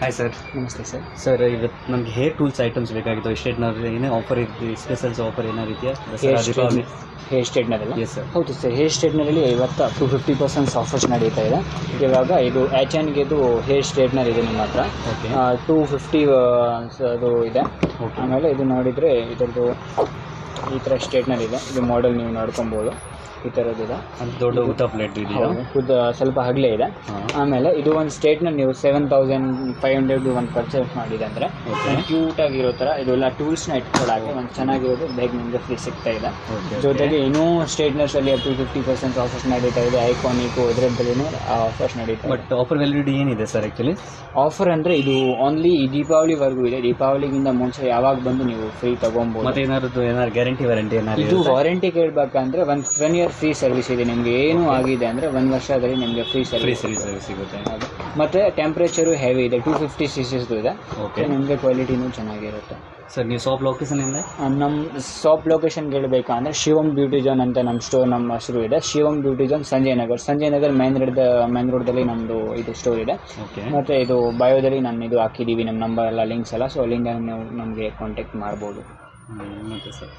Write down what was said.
Hi sir. ನಮಸ್ತೆ sir. Sir ಇವತ್ತು ನಮಗೆ ಹೇರ್ ಟೂಲ್ಸ್ ಐಟಮ್ಸ್ ಬೇಕಾಗಿತ್ತು. ಎಷ್ಟೇಟ್ನವ್ರು ಏನೇ ಆಫರ್ ಇರ್ತೀವಿ, ಸ್ಪೆಷಲ್ಸ್ ಆಫರ್ ಏನಾರು ಇದೆಯಾ? Hair straightener yes sir. ಹೌದು ಸರ್. ಹೇರ್ ಸ್ಟ್ರೈಟ್ನರಲ್ಲಿ ಇವತ್ತು 50% ಆಫರ್ಸ್ ನಡೀತಾ ಇದೆ. ಇವಾಗ ಇದು ಗೆ ಇದು ಹೇರ್ ಸ್ಟ್ರೈಟ್ನರ್ ಇದೆ ನಿಮ್ಮ ಹತ್ರ. ಓಕೆ. 250 ಅದು ಇದೆ. ಓಕೆ. ಆಮೇಲೆ ಇದು ನೋಡಿದರೆ ಇದರದ್ದು ಈ ಥರ ಸ್ಟ್ರೈಟ್ನರ್ ಇದೆ. ಇದು ಮಾಡೆಲ್ ನೀವು ನೋಡ್ಕೊಬೋದು. ಈ ಥರದ್ದಿದೆ. ಅದು ದೊಡ್ಡ ಉದ್ದ ಪ್ಲೇಟ್ ಇದೆಯಾ? ಸ್ವಲ್ಪ ಹಗಲೇ ಇದೆ. ಆಮೇಲೆ ಇದು ಒಂದು ಸ್ಟೇಟ್ನರ್ ನೀವು 7500 ಒಂದು ಪರ್ಚೇಸ್ ಮಾಡಿದೆ ಅಂದರೆ ಕ್ಯೂಟಾಗಿರೋ ಥರ ಇದೆಲ್ಲ ಟೂಲ್ಸ್ನ ಇಟ್ಕೊಳ್ಳೋಕ್ಕೆ ಒಂದು ಚೆನ್ನಾಗಿರೋದು ಬೇಗ ನಿಮಗೆ ಫ್ರೀ ಸಿಗ್ತಾ ಇದೆ. ಜೊತೆಗೆ ಇನ್ನೂ ಸ್ಟೇಟ್ನರ್ಸಲ್ಲಿ 50% ಆಫರ್ಸ್ ನಡೀತಾ ಇದೆ. ಐಕಾನಿಕ್ ಇದರದ್ದಲ್ಲೂ ಆಫರ್ಸ್ ನಡೀತಾ ಇದೆ. ಬಟ್ ಆಫರ್ ವ್ಯಾಲಿಡಿಟಿ ಏನಿದೆ ಸರ್ ಆ್ಯಕ್ಚುಲಿ? ಆಫರ್ ಅಂದರೆ ಇದು ಓನ್ಲಿ ಈ ದೀಪಾವಳಿವರೆಗೂ ಇದೆ. ದೀಪಾವಳಿಗಿಂತ ಮುಂಚೆ ಯಾವಾಗ ಬಂದು ನೀವು ಫ್ರೀ ತೊಗೊಬೋದು. ಮತ್ತೆ ಏನಾದ್ರು ಗ್ಯಾರಂಟಿ ವಾರಂಟಿ ಏನಾದ್ರು? ಇದು ವಾರಂಟಿ ಕೇಳಬೇಕಂದ್ರೆ 1 year ಫ್ರೀ ಸರ್ವಿಸ್ ಇದೆ. ನಿಮಗೆ ಏನು ಆಗಿದೆ ಅಂದರೆ 1 ವರ್ಷದಲ್ಲಿ ನಿಮಗೆ ಫ್ರೀ ಸರ್ವಿಸ್ ಸಿಗುತ್ತೆ. ಮತ್ತು ಟೆಂಪ್ರೇಚರು ಹೆವಿ ಇದೆ. 250 cc ಇದೆ. ಓಕೆ. ನಿಮಗೆ ಕ್ವಾಲಿಟಿನೂ ಚೆನ್ನಾಗಿರುತ್ತೆ. ಸರ್ ನೀವು ಶಾಪ್ ಲೊಕೇಶನ್ ಇಂದ? ನಮ್ಮ ಶಾಪ್ ಲೊಕೇಶನ್ ಕೇಳಬೇಕಂದ್ರೆ ಶಿವಮ್ ಬ್ಯೂಟಿ ಝೋನ್ ಅಂತ ನಮ್ಮ ಹೆಸರು ಇದೆ. Shivam beauty zone Sanjay Nagar main ರೋಡ್ದಲ್ಲಿ ನಮ್ಮದು ಇದು ಸ್ಟೋರ್ ಇದೆ. ಓಕೆ. ಮತ್ತು ಇದು ಬಯೋದಲ್ಲಿ ನಾನು ಇದು ಹಾಕಿದ್ದೀವಿ, ನಮ್ಮ ನಂಬರ್ ಎಲ್ಲ ಲಿಂಕ್ಸ್ ಎಲ್ಲ. ಸೊ ಅಲ್ಲಿಂದ ನೀವು ನಮಗೆ ಕಾಂಟ್ಯಾಕ್ಟ್ ಮಾಡ್ಬೋದು. ಮತ್ತೆ ಸರ್